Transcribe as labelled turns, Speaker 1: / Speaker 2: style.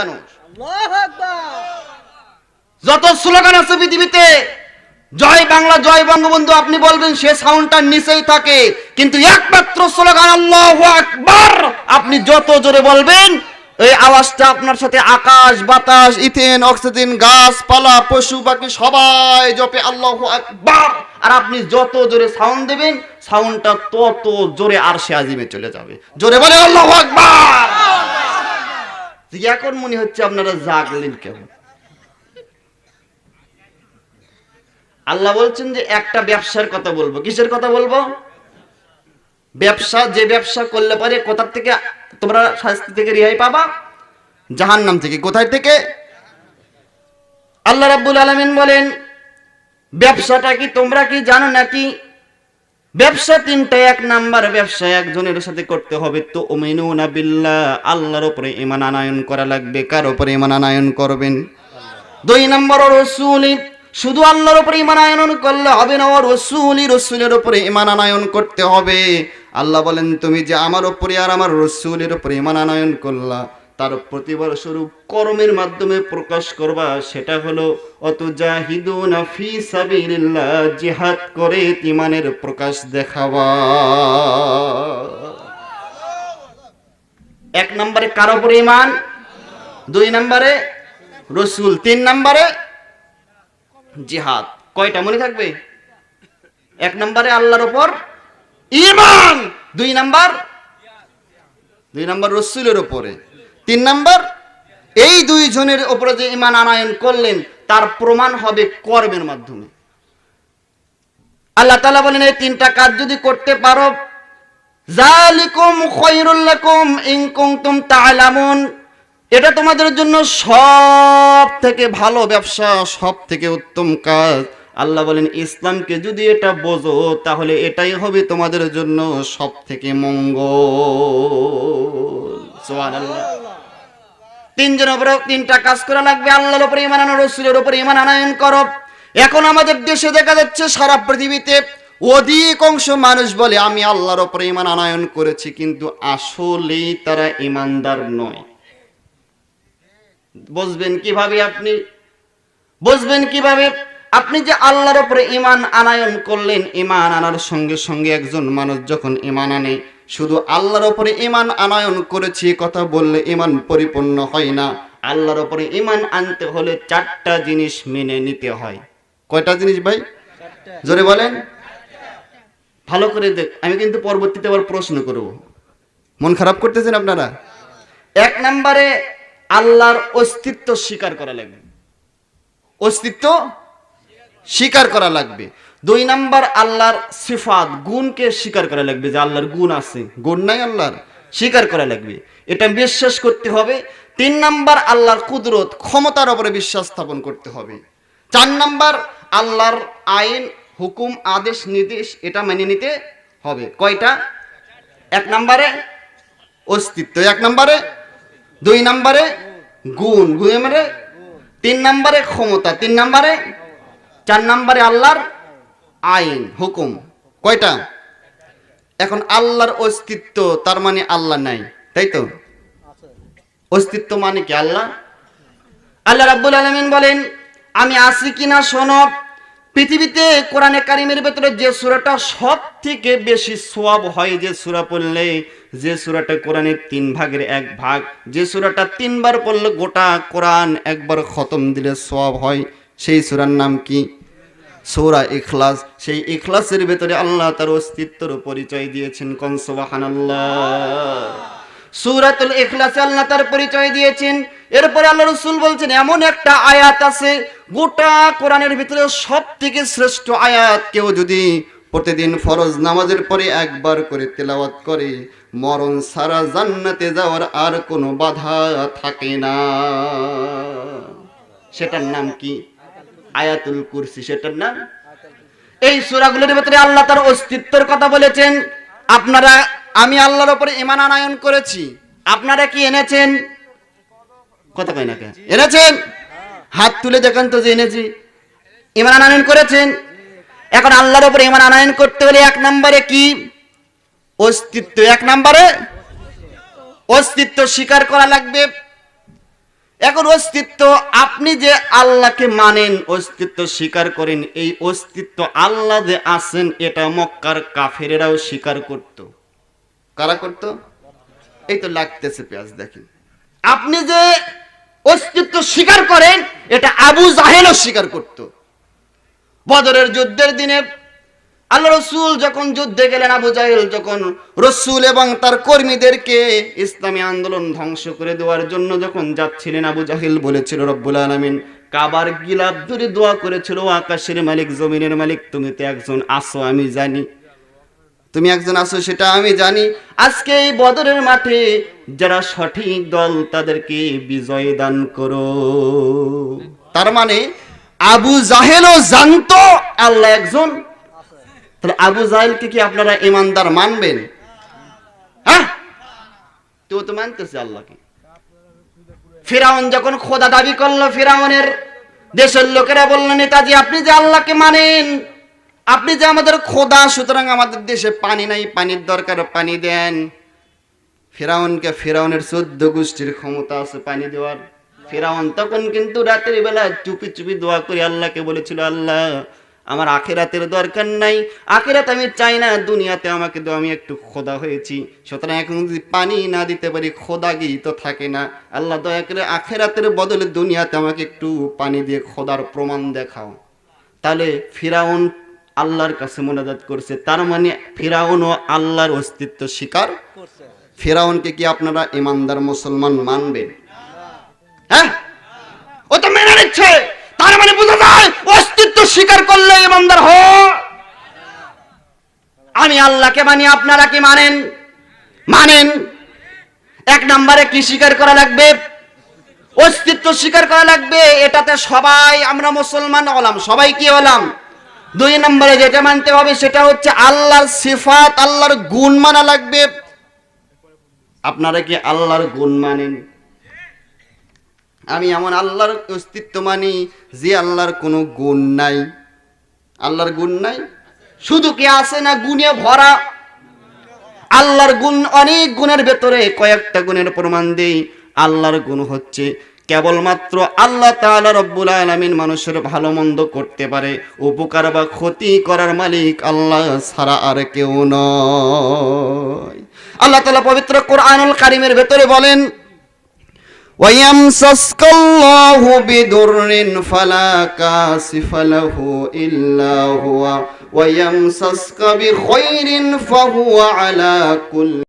Speaker 1: মানুষ যত স্লোগান আছে পৃথিবীতে, জয় বাংলা জয় বঙ্গবন্ধু আপনি বলবেন সে সাউন্ডটার নিচেই থাকে, কিন্তু একমাত্র স্লোগান আল্লাহু আকবার আপনি যত জোরে বলবেন এই আওয়াজটা আপনার সাথে আকাশ বাতাস ইথেন অক্সিজেন গাছপালা পশু পাখি সবাই জপে আল্লাহু আকবার। আর আপনি যত জোরে সাউন্ড দেবেন সাউন্ডটা তত জোরে আরশে আজিমে চলে যাবে। জোরে বলে আল্লাহু আকবার। এখন মনে হচ্ছে আপনারা জাগলেন কেমন? আল্লাহ বলছেন যে একটা ব্যবসার কথা বলবো। কিসের কথা বলবো? ব্যবসা, যে ব্যবসা করলে পারে কোথা থেকে তোমরা শাস্তি থেকে রেহাই পাবা? জাহান্নাম থেকে। কোথায় থেকে? আল্লাহ রাব্বুল আলামিন বলেন ব্যবসাটা কি তোমরা কি জানো নাকি? ব্যবসা তিনটা। এক নাম্বার ব্যবসা একজনের সাথে করতে হবে তো উমিনুনা বিল্লাহ, আল্লাহর উপরে ঈমান আনয়ন করা লাগবে। কার উপরে ঈমান আনয়ন করবেন? দুই নম্বর রাসূলি, শুধু আল্লাহর উপরে ঈমান আনয়ন করলে হবে না, রাসূলের উপরে ঈমান আনয়ন করতে হবে। আল্লাহ বলেন তুমি যে আমার উপরে আর আমার রাসূলের উপরে ঈমান আনয়ন করলা তার প্রতিবার স্বরূপ কর্মের মাধ্যমে প্রকাশ করবা, সেটা হলো অতুজাহিদুনা ফি সাবিলিল্লাহ, জিহাদ করে ঈমানের প্রকাশ দেখাবা। এক নম্বরে কার উপরে ঈমান, দুই নম্বরে রাসূল, তিন নম্বরে জিহাদ। কয়টা মনে থাকবে? এক নম্বরে আল্লাহর উপর ঈমান, দুই নাম্বার রাসূলের উপরে, তিন নাম্বার এই দুইজনের উপরে যে ঈমান আনয়ন করলেন তার প্রমাণ হবে কর্মের মাধ্যমে। আল্লাহ তাআলা বলেন এই তিনটা কাজ যদি করতে পারো যালিকুম খায়রুল লাকুম ইন কুনতুম তা'লামুন, এটা তোমাদের জন্য সব থেকে ভালো ব্যবসা, সব থেকে উত্তম কাজ। আল্লাহ বলেন ইসলামকে যদি এটা বোঝো তাহলে এটাই হবে তোমাদের জন্য সব থেকে মঙ্গল। সুবহানাল্লাহ। তিনজনের উপরে তিনটা কাজ করা লাগবে। আল্লাহর উপরে ঈমান আনো, রাসূলের উপরে ঈমান আনয়ন করো। এখন আমাদের দেশে দেখা যাচ্ছে সারা পৃথিবীতে অধিকাংশ মানুষ বলে আমি আল্লাহর উপরে ঈমান আনয়ন করেছি, কিন্তু আসলেই তারা ঈমানদার নয়। বুঝবেন কিভাবে? আপনি বুঝবেন কিভাবে? আপনি যে আল্লাহর উপরে ঈমান আনয়ন করলেন, ঈমান আনার সঙ্গে সঙ্গে একজন মানুষ যখন ঈমান আনে, শুধু আল্লাহর উপরে ঈমান আনয়ন করেছি কথা বললে ঈমান পরিপূর্ণ হয় না। আল্লাহর উপরে ঈমান আনতে হলে চারটা জিনিস মেনে নিতে হয়। কয়টা জিনিস ভাই? জোরে বলেন। ভালো করে দেখ, আমি কিন্তু পরবর্তীতে আবার প্রশ্ন করব। মন খারাপ করতেছেন আপনারা? এক নম্বরে আল্লাহর অস্তিত্ব স্বীকার করা লাগবে, অস্তিত্ব স্বীকার করা লাগবে। দুই নাম্বার আল্লাহর সিফাত, গুণকে স্বীকার করা লাগবে, যে আল্লাহর গুণ আছে, গুণ নাই আল্লাহর, স্বীকার করা লাগবে, এটা বিশ্বাস করতে হবে। তিন নাম্বার আল্লাহর কুদরত, ক্ষমতার উপরে বিশ্বাস স্থাপন করতে হবে। চার নাম্বার আল্লাহর আইন, হুকুম, আদেশ, নির্দেশ, এটা মেনে নিতে হবে। কয়টা? এক নাম্বারে অস্তিত্ব, এক নাম্বারে, দুই নাম্বারে গুণ, মানে তিন নাম্বারে ক্ষমতা, তিন নাম্বারে, চার নাম্বারে আল্লাহর আইন, হুকুম। কয়টা? এখন আল্লাহর অস্তিত্ব তার মানে আল্লাহ নাই, তাই তো? অস্তিত্ব মানে কি? আল্লাহ রাব্বুল আলামিন বলেন আমি আছি কিনা শোনো। পৃথিবীতে কোরআনে কারিমের ভেতরে যে সূরাটা সব থেকে বেশি সওয়াব হয়, যে সূরা পড়লে, যে সূরাটা কোরআনের 3 ভাগের 1 ভাগ, যে সূরাটা 3 বার পড়লে গোটা কোরআন একবার খতম দিলে সওয়াব হয়, সেই সূরার নাম কি? সূরা ইখলাস। সেই ইখলাসের ভেতরে আল্লাহ তার অস্তিত্বের পরিচয় দিয়েছেন। কোন সুবহানাল্লাহ। সূরাতুল ইখলাসে আল্লাহ তার পরিচয় দিয়েছেন। এরপরে আল্লাহ রাসূল বলছেন এমন একটা আয়াত আছে গোটা কোরআনের ভিতরে সবথেকে শ্রেষ্ঠ আয়াত, কেউ যদি প্রতিদিন ফরজ নামাজের পরে একবার করে তেলাওয়াত করে মরণ ছাড়া জান্নাতে যাওয়ার আর কোনো বাধা থাকে না। সেটার নাম কি? আয়াতুল কুরসি, সেটার নাম। এই সূরাগুলোর ভিতরে আল্লাহ তার অস্তিত্বের কথা বলেছেন। আপনারা, আমি আল্লাহর উপরে ঈমান আনয়ন করেছি, আপনারা কি এনেছেন? কথা কয় না কেন? এনেছেন? হাত তুলে দেখেন তো যে এনেছি। ঈমান আনয়ন করেছেন। এখন আল্লাহর উপরে ঈমান আনয়ন করতে হলে এক নম্বরে কি? অস্তিত্ব। এক নম্বরে অস্তিত্ব স্বীকার করা লাগবে। এখন অস্তিত্ব, আপনি যে আল্লাহকে মানেন, অস্তিত্ব স্বীকার করেন, এই অস্তিত্ব আল্লাহ যে আছেন এটা মক্কার কাফেরেরাও স্বীকার করত। কারা করত? এই তো লাগতেছে পেঁয়াজ, দেখেন। আপনি যে অস্তিত্ব স্বীকার করেন এটা আবু জাহেলও স্বীকার করত। বদরের যুদ্ধের দিনে আল্লাহ রসুল যখন যুদ্ধে গেলেন, আবু জাহেল যখন রসুল এবং তার কর্মীদেরকে ইসলামী আন্দোলন ধ্বংস করে দেওয়ার জন্য যখন যাচ্ছিলেন, আবু জাহেল বলেছিল রব্বুল আলামিন কাবার গিলাফ ধরে দোয়া করেছিল, আকাশের মালিক জমিনের মালিক তুমি তো একজন আসো, আমি জানি তুমি একজন আসো, সেটা আমি জানি। আজকে এই বদরের মাঠে যারা সঠিক দল তাদেরকে বিজয় দান করো। তার মানে আবু জাহেলও জানতো আল্লাহ একজন। তাহলে আবু জাহেলকে কি আপনারা ইমানদার মানবেন? হ্যাঁ, তো মানতেছে আল্লাহকে। ফিরাউন যখন খোদা দাবি করলো, ফিরাউনের দেশের লোকেরা বলল, নেতাজি আপনি যে আল্লাহকে মানেন, আপনি যে আমাদের খোদা, সুতরাং আমাদের দেশে পানি নাই, পানির দরকার, পানি দেন। ফিরাউনকে, ফিরাউনের 14 গোষ্ঠীর ক্ষমতা আছে পানি দেওয়ার। ফিরাউন তখন কিন্তু রাতের বেলা চুপি চুপি দোয়া করে আল্লাহকে বলেছিল, আল্লাহ আমার আখিরাতের দরকার নাই, আখিরাত আমি চাই না, দুনিয়াতে আমাকে দাও, আমি একটু খোদা হয়েছি, সুতরাং এখন যদি পানি না দিতে পারি খোদাগি তো থাকে না, আল্লাহ দয়া করে আখিরাতের বদলে দুনিয়াতে আমাকে একটু পানি দিয়ে খোদার প্রমাণ দেখাও। তাহলে ফিরাউন আল্লাহর কাছে মোনাজাত করছে, তার মানে ফিরাউনও আল্লাহর অস্তিত্ব স্বীকার করছে। ফিরাউনকে কি আপনারা ইমানদার মুসলমান মানবেন? হ্যাঁ, ও তো মেনে নিচ্ছে, তার মানে বোঝা যায় অস্তিত্ব স্বীকার করলে ইমানদার হ। আমি আল্লাহকে মানি, আপনারা কি মানেন? মানেন। এক নম্বরে কি স্বীকার করা লাগবে? অস্তিত্ব স্বীকার করা লাগবে, এটাতে সবাই আমরা মুসলমান হলাম, সবাই কি হলাম? 2 নম্বরে যেটা মানতে হবে সেটা হচ্ছে আল্লাহর সিফাত, আল্লাহর গুণ মানা লাগবে। আপনারা কি আল্লাহর গুণ মানেন? আমি এমন আল্লাহর অস্তিত্ব মানি যে আল্লাহর কোনো গুণ নাই। আল্লাহর গুণ নাই, শুধু কি আছে না গুণে ভরা। আল্লাহর গুণ অনেক গুণের ভেতরে কয়েকটা গুণের প্রমাণ দেই। আল্লাহর গুণ হচ্ছে কেবলমাত্র আল্লাহ তাআলা রব্বুল আলামিন মানুষের ভালো মন্দ করতে পারে, উপকার বা ক্ষতি করার মালিক আল্লাহ ছাড়া আর কেউ নয়। আল্লাহ তাআলা পবিত্র কোরআনুল কারীমের ভেতরে বলেন, وَيَمْسَسْكَ اللَّهُ بِضُرٍّ فَلَا كَاشِفَ لَهُ إِلَّا هُوَ وَيَمْسَسْكَ بِخَيْرٍ فَهُوَ عَلَى كُلِّ